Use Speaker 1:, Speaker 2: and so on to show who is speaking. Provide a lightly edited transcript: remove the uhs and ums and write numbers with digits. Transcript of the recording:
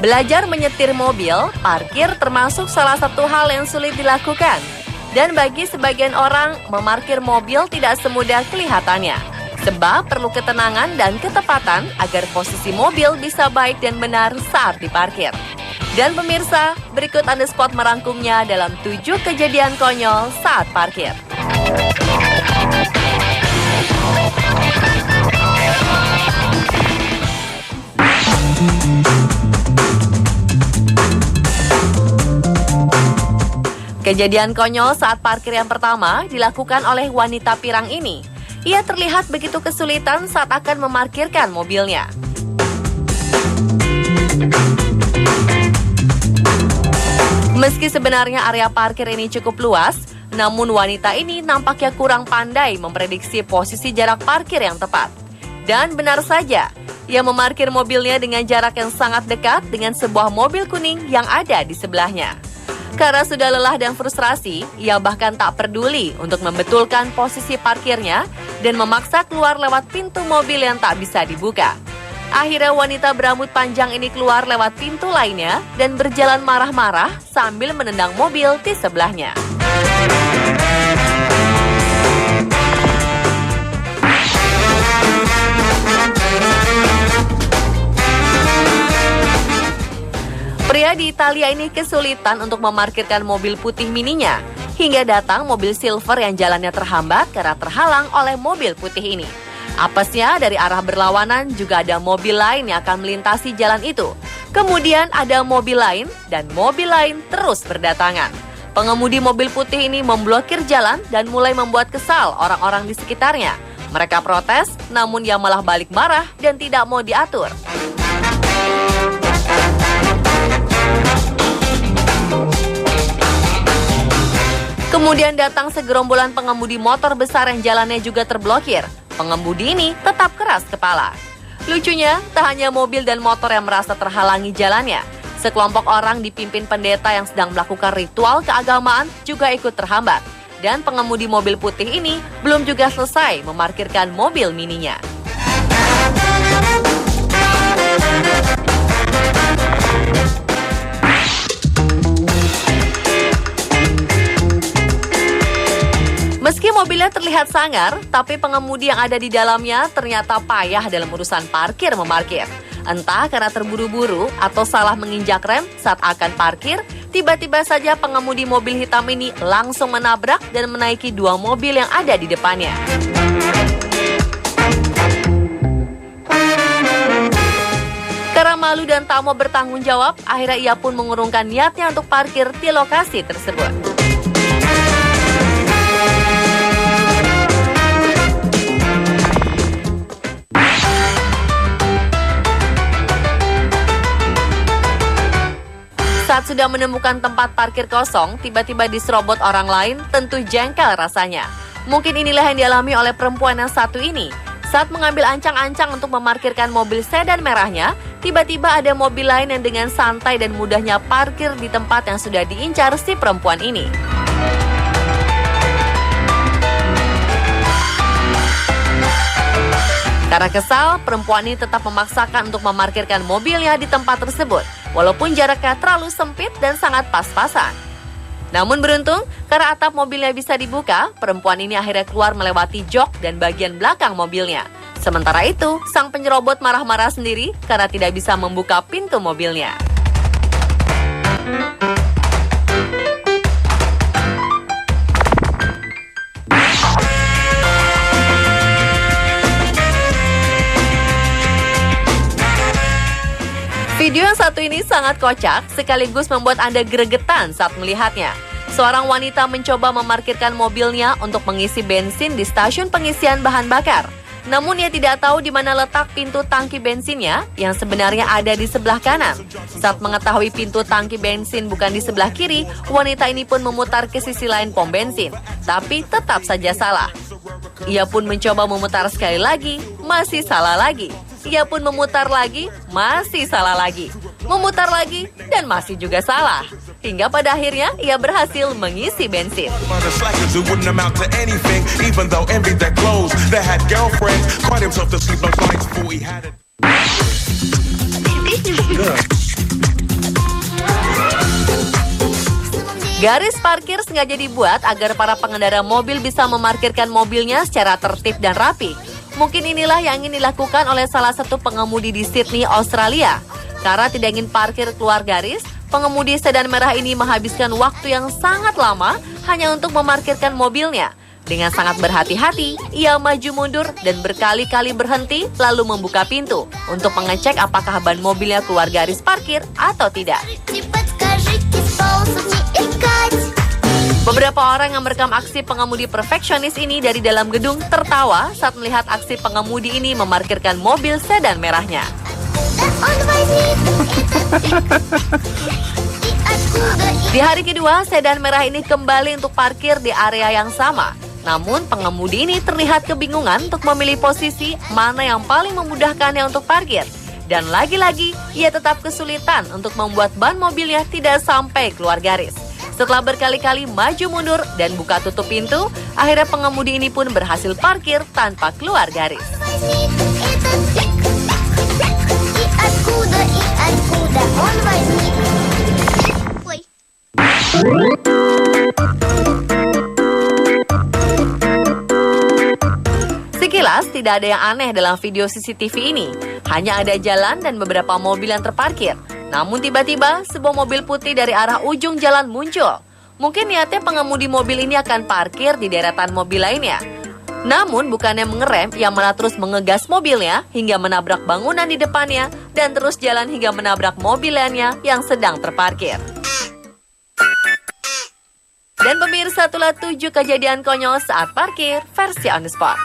Speaker 1: Belajar menyetir mobil, parkir termasuk salah satu hal yang sulit dilakukan. Dan bagi sebagian orang, memarkir mobil tidak semudah kelihatannya. Sebab perlu ketenangan dan ketepatan agar posisi mobil bisa baik dan benar saat diparkir. Dan pemirsa, berikut Anda Spot merangkumnya dalam 7 kejadian konyol saat parkir. Kejadian konyol saat parkir yang pertama dilakukan oleh wanita pirang ini. Ia terlihat begitu kesulitan saat akan memarkirkan mobilnya. Meski sebenarnya area parkir ini cukup luas, namun wanita ini nampaknya kurang pandai memprediksi posisi jarak parkir yang tepat. Dan benar saja, ia memarkir mobilnya dengan jarak yang sangat dekat dengan sebuah mobil kuning yang ada di sebelahnya. Karena sudah lelah dan frustrasi, ia bahkan tak peduli untuk membetulkan posisi parkirnya dan memaksa keluar lewat pintu mobil yang tak bisa dibuka. Akhirnya wanita berambut panjang ini keluar lewat pintu lainnya dan berjalan marah-marah sambil menendang mobil di sebelahnya. Pria di Italia ini kesulitan untuk memarkirkan mobil putih mininya, hingga datang mobil silver yang jalannya terhambat karena terhalang oleh mobil putih ini. Apesnya dari arah berlawanan juga ada mobil lain yang akan melintasi jalan itu. Kemudian ada mobil lain dan mobil lain terus berdatangan. Pengemudi mobil putih ini memblokir jalan dan mulai membuat kesal orang-orang di sekitarnya. Mereka protes, namun ia malah balik marah dan tidak mau diatur. Kemudian datang segerombolan pengemudi motor besar yang jalannya juga terblokir. Pengemudi ini tetap keras kepala. Lucunya, tak hanya mobil dan motor yang merasa terhalangi jalannya. Sekelompok orang dipimpin pendeta yang sedang melakukan ritual keagamaan juga ikut terhambat. Dan pengemudi mobil putih ini belum juga selesai memarkirkan mobil mininya. Meski mobilnya terlihat sangar, tapi pengemudi yang ada di dalamnya ternyata payah dalam urusan parkir-memarkir. Entah karena terburu-buru atau salah menginjak rem saat akan parkir, tiba-tiba saja pengemudi mobil hitam ini langsung menabrak dan menaiki 2 mobil yang ada di depannya. Karena malu dan tak mau bertanggung jawab, akhirnya ia pun mengurungkan niatnya untuk parkir di lokasi tersebut. Saat sudah menemukan tempat parkir kosong, tiba-tiba diserobot orang lain, tentu jengkel rasanya. Mungkin inilah yang dialami oleh perempuan yang satu ini. Saat mengambil ancang-ancang untuk memarkirkan mobil sedan merahnya, tiba-tiba ada mobil lain yang dengan santai dan mudahnya parkir di tempat yang sudah diincar si perempuan ini. Karena kesal, perempuan ini tetap memaksakan untuk memarkirkan mobilnya di tempat tersebut, walaupun jaraknya terlalu sempit dan sangat pas-pasan. Namun beruntung, karena atap mobilnya bisa dibuka, perempuan ini akhirnya keluar melewati jok dan bagian belakang mobilnya. Sementara itu, sang penyerobot marah-marah sendiri karena tidak bisa membuka pintu mobilnya. Video yang satu ini sangat kocak, sekaligus membuat Anda gregetan saat melihatnya. Seorang wanita mencoba memarkirkan mobilnya untuk mengisi bensin di stasiun pengisian bahan bakar. Namun ia tidak tahu di mana letak pintu tangki bensinnya yang sebenarnya ada di sebelah kanan. Saat mengetahui pintu tangki bensin bukan di sebelah kiri, wanita ini pun memutar ke sisi lain pom bensin. Tapi tetap saja salah. Ia pun mencoba memutar sekali lagi, masih salah lagi. Ia pun memutar lagi, masih salah lagi. Memutar lagi, dan masih juga salah. Hingga pada akhirnya ia berhasil mengisi bensin. Garis parkir sengaja dibuat agar para pengendara mobil bisa memarkirkan mobilnya secara tertib dan rapi. Mungkin inilah yang ingin dilakukan oleh salah satu pengemudi di Sydney, Australia. Karena tidak ingin parkir keluar garis, pengemudi sedan merah ini menghabiskan waktu yang sangat lama hanya untuk memarkirkan mobilnya. Dengan sangat berhati-hati, ia maju mundur dan berkali-kali berhenti lalu membuka pintu untuk mengecek apakah ban mobilnya keluar garis parkir atau tidak. Beberapa orang yang merekam aksi pengemudi perfeksionis ini dari dalam gedung tertawa saat melihat aksi pengemudi ini memarkirkan mobil sedan merahnya. Di hari kedua, sedan merah ini kembali untuk parkir di area yang sama. Namun, pengemudi ini terlihat kebingungan untuk memilih posisi mana yang paling memudahkannya untuk parkir. Dan lagi-lagi, ia tetap kesulitan untuk membuat ban mobilnya tidak sampai keluar garis. Setelah berkali-kali maju mundur dan buka tutup pintu, akhirnya pengemudi ini pun berhasil parkir tanpa keluar garis. Sekilas tidak ada yang aneh dalam video CCTV ini. Hanya ada jalan dan beberapa mobil yang terparkir. Namun tiba-tiba sebuah mobil putih dari arah ujung jalan muncul. Mungkin niatnya pengemudi mobil ini akan parkir di deretan mobil lainnya. Namun bukannya mengerem, ia malah terus mengegas mobilnya hingga menabrak bangunan di depannya dan terus jalan hingga menabrak mobil lainnya yang sedang terparkir. Dan pemirsa, itulah 7 kejadian konyol saat parkir versi on the spot.